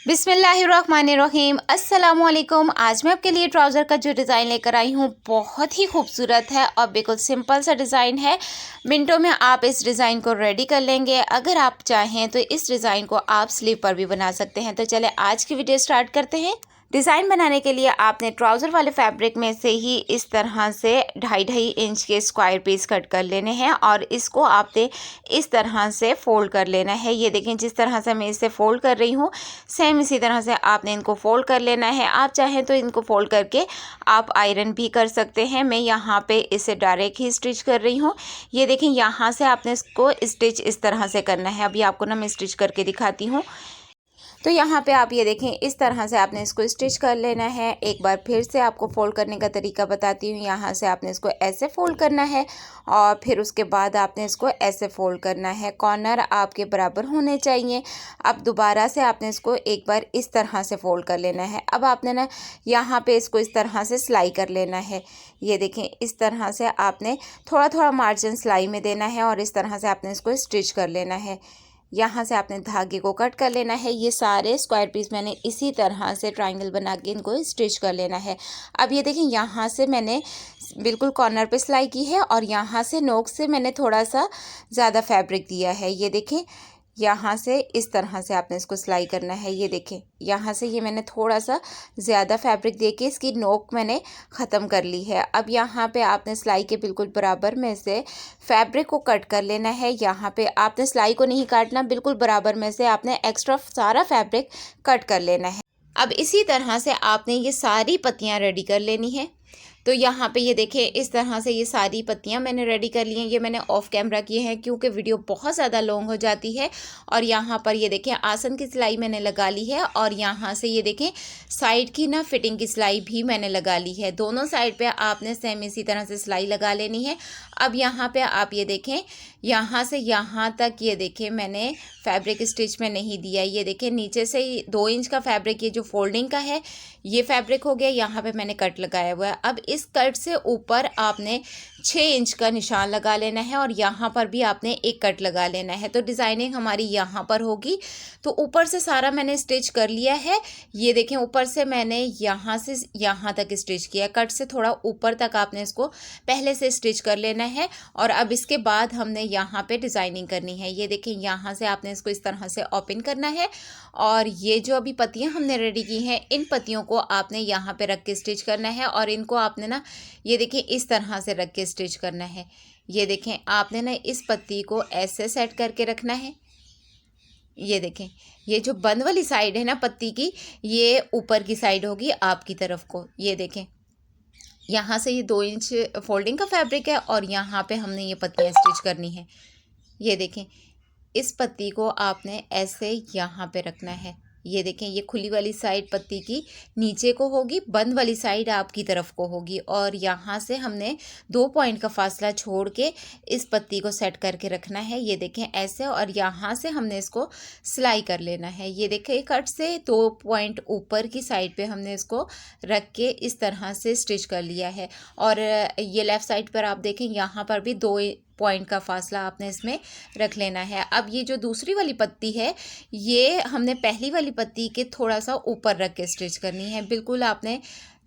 बिस्मिल्लाहिर्रहमानिर्रहीम अस्सलामुअलैकुम। आज मैं आपके लिए ट्राउज़र का जो डिज़ाइन लेकर आई हूँ बहुत ही खूबसूरत है और बिल्कुल सिंपल सा डिज़ाइन है। मिनटों में आप इस डिज़ाइन को रेडी कर लेंगे। अगर आप चाहें तो इस डिज़ाइन को आप स्लीव पर भी बना सकते हैं। तो चले आज की वीडियो स्टार्ट करते हैं। डिज़ाइन बनाने के लिए आपने ट्राउज़र वाले फैब्रिक में से ही इस तरह से 2.5-2.5 इंच के स्क्वायर पीस कट कर लेने हैं और इसको आपने इस तरह से फोल्ड कर लेना है। ये देखें जिस तरह से मैं इसे फोल्ड कर रही हूँ सेम इसी तरह से आपने इनको फोल्ड कर लेना है। आप चाहें तो इनको फोल्ड करके आप आयरन भी कर सकते हैं। मैं यहाँ पे इसे डायरेक्ट ही स्टिच कर रही हूँ। ये देखें यहाँ से आपने इसको स्टिच इस तरह से करना है। अभी आपको ना मैं स्टिच करके दिखाती हूँ। तो यहाँ पे आप ये देखें इस तरह से आपने इसको स्टिच कर लेना है। एक बार फिर से आपको फोल्ड करने का तरीका बताती हूँ। यहाँ से आपने इसको ऐसे फोल्ड करना है और फिर उसके बाद आपने इसको ऐसे फोल्ड करना है। कॉर्नर आपके बराबर होने चाहिए। अब दोबारा से आपने इसको एक बार इस तरह से फोल्ड कर लेना है। अब आपने ना यहाँ पे इसको इस तरह से सिलाई कर लेना है। ये देखें इस तरह से आपने थोड़ा थोड़ा मार्जिन सिलाई में देना है और इस तरह से आपने इसको स्टिच कर लेना है। यहाँ से आपने धागे को कट कर लेना है। ये सारे स्क्वायर पीस मैंने इसी तरह से ट्रायंगल बना के इनको स्टिच कर लेना है। अब ये देखें यहाँ से मैंने बिल्कुल कॉर्नर पे सिलाई की है और यहाँ से नोक से मैंने थोड़ा सा ज़्यादा फैब्रिक दिया है। ये देखें यहाँ से इस तरह से आपने इसको सिलाई करना है। ये देखें यहाँ से ये मैंने थोड़ा सा ज़्यादा फैब्रिक देके इसकी नोक मैंने ख़त्म कर ली है। अब यहाँ पे आपने सिलाई के बिल्कुल बराबर में से फैब्रिक को कट कर लेना है। यहाँ पे आपने सिलाई को नहीं काटना, बिल्कुल बराबर में से आपने एक्स्ट्रा सारा फैब्रिक कट कर लेना है। अब इसी तरह से आपने ये सारी पत्तियाँ रेडी कर लेनी है। तो यहाँ पे ये देखें इस तरह से ये सारी पत्तियाँ मैंने रेडी कर ली हैं। ये मैंने ऑफ कैमरा किए हैं क्योंकि वीडियो बहुत ज़्यादा लॉन्ग हो जाती है। और यहाँ पर ये देखें आसन की सिलाई मैंने लगा ली है और यहाँ से ये देखें साइड की ना फिटिंग की सिलाई भी मैंने लगा ली है। दोनों साइड पे आपने सेम इसी तरह से सिलाई लगा लेनी है। अब यहाँ पे आप ये देखें यहाँ से यहाँ तक ये देखें मैंने फैब्रिक स्टिच में नहीं दिया। ये देखें नीचे से 2 इंच का फैब्रिक ये जो फोल्डिंग का है ये फैब्रिक हो गया। यहाँ पे मैंने कट लगाया हुआ है। अब इस कट से ऊपर आपने 6 इंच का निशान लगा लेना है और यहाँ पर भी आपने एक कट लगा लेना है। तो डिज़ाइनिंग हमारी यहाँ पर होगी। तो ऊपर से सारा मैंने स्टिच कर लिया है। ये देखें ऊपर से मैंने यहाँ से यहाँ तक स्टिच किया। कट से थोड़ा ऊपर तक आपने इसको पहले से स्टिच कर लेना है और अब इसके बाद हमने यहाँ पे डिज़ाइनिंग करनी है। ये देखें यहाँ से आपने इसको इस तरह से ओपन करना है और ये जो अभी पत्तियाँ हमने रेडी की हैं इन पत्तियों को आपने यहाँ पे रख के स्टिच करना है और इनको आपने ना ये देखें इस तरह से रख के स्टिच करना है। ये देखें आपने ना इस पत्ती को ऐसे सेट करके रखना है। ये देखें ये जो बंद वाली साइड है ना पत्ती की ये ऊपर की साइड होगी आपकी तरफ को। ये देखें यहाँ से ये 2 इंच फोल्डिंग का फैब्रिक है और यहाँ पे हमने ये पत्तियाँ स्टिच करनी है। ये देखें इस पत्ती को आपने ऐसे यहाँ पे रखना है। ये देखें ये खुली वाली साइड पत्ती की नीचे को होगी, बंद वाली साइड आपकी तरफ को होगी और यहाँ से हमने 2 पॉइंट का फासला छोड़ के इस पत्ती को सेट करके रखना है। ये देखें ऐसे और यहाँ से हमने इसको सिलाई कर लेना है। ये देखें कट से 2 पॉइंट ऊपर की साइड पे हमने इसको रख के इस तरह से स्टिच कर लिया है और ये लेफ़्ट साइड पर आप देखें यहाँ पर भी 2 पॉइंट का फासला आपने इसमें रख लेना है। अब ये जो दूसरी वाली पत्ती है ये हमने पहली वाली पत्ती के थोड़ा सा ऊपर रख के स्टिच करनी है। बिल्कुल आपने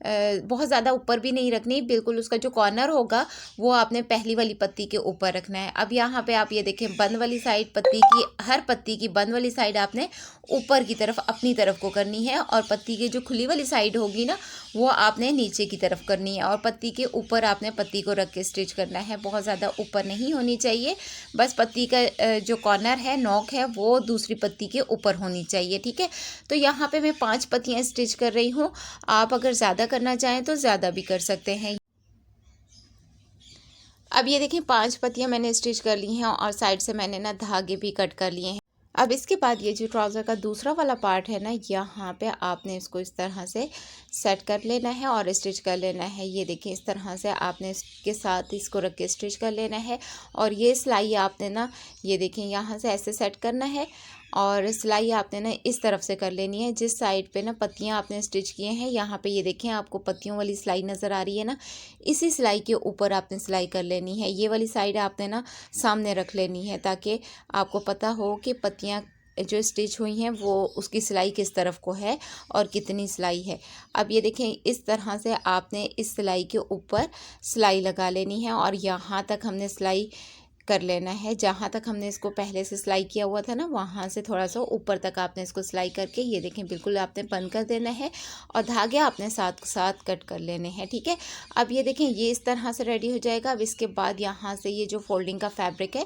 बहुत ज़्यादा ऊपर भी नहीं रखनी, बिल्कुल उसका जो कॉर्नर होगा वो आपने पहली वाली पत्ती के ऊपर रखना है। अब यहाँ पे आप ये देखें बंद वाली साइड पत्ती की हर पत्ती की बंद वाली साइड आपने ऊपर की तरफ अपनी तरफ को करनी है और पत्ती की जो खुली वाली साइड होगी ना वो आपने नीचे की तरफ करनी है और पत्ती के ऊपर आपने पत्ती को रख के स्टिच करना है। बहुत ज़्यादा ऊपर नहीं होनी चाहिए, बस पत्ती का जो कॉर्नर है नोक है वो दूसरी पत्ती के ऊपर होनी चाहिए। ठीक है, तो यहाँ पे मैं 5 पत्तियाँ स्टिच कर रही हूँ। आप अगर ज़्यादा करना चाहें तो ज़्यादा भी कर सकते हैं। अब ये देखें 5 पत्तियाँ मैंने स्टिच कर ली हैं और साइड से मैंने ना धागे भी कट कर लिए हैं। अब इसके बाद ये जो ट्राउज़र का दूसरा वाला पार्ट है ना यहाँ पे आपने इसको इस तरह से सेट कर लेना है और स्टिच कर लेना है। ये देखिए इस तरह से आपने इसके साथ इसको रख के स्टिच कर लेना है और ये सिलाई आपने ना ये देखें यहाँ से ऐसे सेट करना है और सिलाई आपने ना इस तरफ से कर लेनी है। जिस साइड पे ना पत्तियाँ आपने स्टिच किए हैं यहाँ पे ये देखें आपको पत्तियों वाली सिलाई नज़र आ रही है ना, इसी सिलाई के ऊपर आपने सिलाई कर लेनी है। ये वाली साइड आपने ना सामने रख लेनी है ताकि आपको पता हो कि पत्तियाँ जो स्टिच हुई हैं वो उसकी सिलाई किस तरफ को है और कितनी सिलाई है। अब ये देखें, इस तरह से आपने इस सिलाई के ऊपर सिलाई लगा लेनी है और यहाँ तक हमने सिलाई कर लेना है। जहाँ तक हमने इसको पहले से सिलाई किया हुआ था ना, वहाँ से थोड़ा सा ऊपर तक आपने इसको सिलाई करके ये देखें बिल्कुल आपने बंद कर देना है और धागे आपने साथ साथ कट कर लेने हैं। ठीक है, अब ये देखें ये इस तरह से रेडी हो जाएगा। अब इसके बाद यहाँ से ये जो फोल्डिंग का फैब्रिक है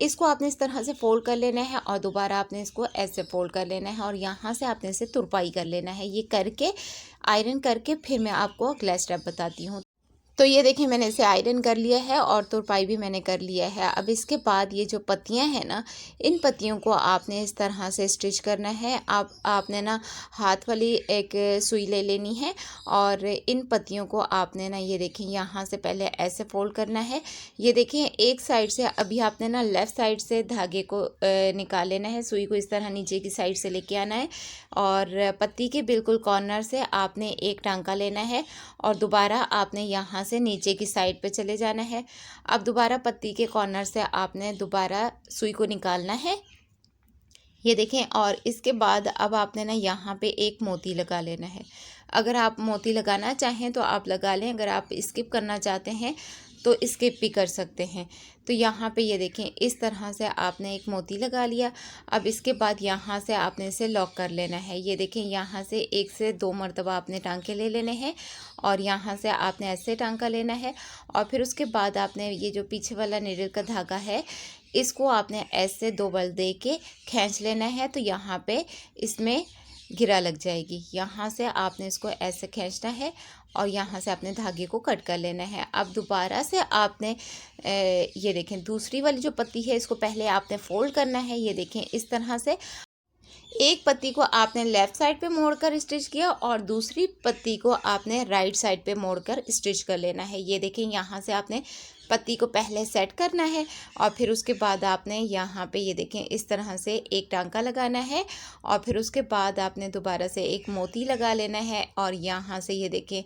इसको आपने इस तरह से फोल्ड कर लेना है और दोबारा आपने इसको ऐसे फोल्ड कर लेना है और यहाँ से आपने इसे तुरपाई कर लेना है। ये करके आयरन करके फिर मैं आपको अगला स्टेप बताती हूँ। तो ये देखिए मैंने इसे आयरन कर लिया है और तुरपाई भी मैंने कर लिया है। अब इसके बाद ये जो पत्तियां हैं ना, इन पत्तियों को आपने इस तरह से स्टिच करना है। आपने ना हाथ वाली एक सुई ले लेनी है और इन पत्तियों को आपने ना ये देखें यहाँ से पहले ऐसे फोल्ड करना है। ये देखिए एक साइड से अभी आपने ना लेफ़्ट साइड से धागे को निकाल लेना है। सुई को इस तरह नीचे की साइड से लेके आना है और पत्ती के बिल्कुल कॉर्नर से आपने एक टांका लेना है और दोबारा आपने यहाँ से नीचे की साइड पे चले जाना है। अब दोबारा पत्ती के कॉर्नर से आपने दोबारा सुई को निकालना है, ये देखें। और इसके बाद अब आपने ना यहाँ पे एक मोती लगा लेना है। अगर आप मोती लगाना चाहें तो आप लगा लें, अगर आप स्किप करना चाहते हैं तो स्किप भी कर सकते हैं। तो यहाँ पे ये देखें इस तरह से आपने एक मोती लगा लिया। अब इसके बाद यहाँ से आपने इसे लॉक कर लेना है। ये देखें यहाँ से 1 से 2 मरतबा आपने टांके ले लेने हैं और यहाँ से आपने ऐसे टांका लेना है और फिर उसके बाद आपने ये जो पीछे वाला नीडल का धागा है इसको आपने ऐसे 2 बल दे के खींच लेना है। तो यहाँ पे इसमें गिरा लग जाएगी। यहाँ से आपने इसको ऐसे खींचना है और यहाँ से आपने धागे को कट कर लेना है। अब दोबारा से आपने ये देखें दूसरी वाली जो पत्ती है इसको पहले आपने फोल्ड करना है। ये देखें इस तरह से एक पत्ती को आपने लेफ़्ट साइड पे मोड़कर स्टिच किया और दूसरी पत्ती को आपने राइट साइड पे मोड़कर स्टिच कर लेना है। ये देखें यहाँ से आपने पत्ती को पहले सेट करना है और फिर उसके बाद आपने यहाँ पे ये देखें इस तरह से एक टांका लगाना है और फिर उसके बाद आपने दोबारा से एक मोती लगा लेना है और यहाँ से ये देखें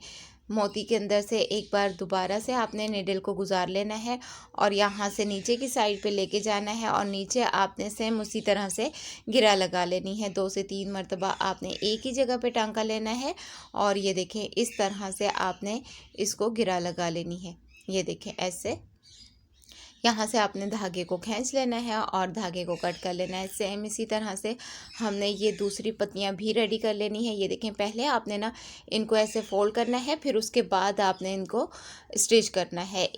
मोती के अंदर से एक बार दोबारा से आपने नीडल को गुजार लेना है और यहाँ से नीचे की साइड पे लेके जाना है और नीचे आपने सेम उसी तरह से गिरा लगा लेनी है। 2 से 3 मरतबा आपने एक ही जगह पे टांका लेना है और ये देखें इस तरह से आपने इसको गिरा लगा लेनी है। ये देखें ऐसे यहाँ से आपने धागे को खींच लेना है और धागे को कट कर लेना है। सेम इसी तरह से हमने ये दूसरी पत्तियाँ भी रेडी कर लेनी है। ये देखें पहले आपने ना इनको ऐसे फोल्ड करना है, फिर उसके बाद आपने इनको स्टिच करना है।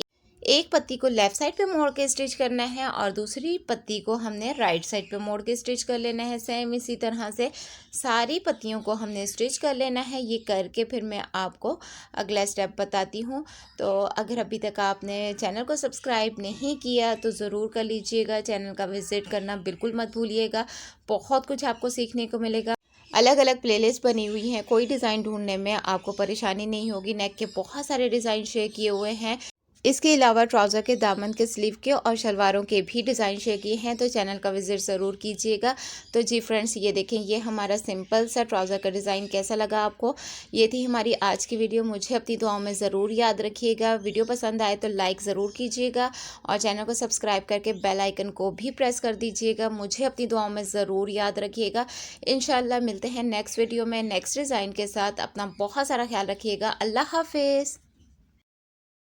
एक पत्ती को लेफ़्ट साइड पे मोड़ के स्टिच करना है और दूसरी पत्ती को हमने राइट साइड पे मोड़ के स्टिच कर लेना है। सेम इसी तरह से सारी पत्तियों को हमने स्टिच कर लेना है। ये करके फिर मैं आपको अगला स्टेप बताती हूँ। तो अगर अभी तक आपने चैनल को सब्सक्राइब नहीं किया तो ज़रूर कर लीजिएगा। चैनल का विज़िट करना बिल्कुल मत भूलिएगा। बहुत कुछ आपको सीखने को मिलेगा। अलग अलग प्लेलिस्ट बनी हुई हैं, कोई डिज़ाइन ढूंढने में आपको परेशानी नहीं होगी। नेक के बहुत सारे डिज़ाइन शेयर किए हुए हैं। इसके अलावा ट्राउज़र के दामन के स्लीव के और शलवारों के भी डिज़ाइन शेयर किए हैं, तो चैनल का विज़िट ज़रूर कीजिएगा। तो जी फ्रेंड्स, ये देखें ये हमारा सिंपल सा ट्राउज़र का डिज़ाइन कैसा लगा आपको। ये थी हमारी आज की वीडियो। मुझे अपनी दुआओं में ज़रूर याद रखिएगा। वीडियो पसंद आए तो लाइक ज़रूर कीजिएगा और चैनल को सब्सक्राइब करके बेल आइकन को भी प्रेस कर दीजिएगा। मुझे अपनी दुआओं में ज़रूर याद रखिएगा। इंशाल्लाह मिलते हैं नेक्स्ट वीडियो में नेक्स्ट डिज़ाइन के साथ। अपना बहुत सारा ख्याल रखिएगा। अल्लाह हाफिज़।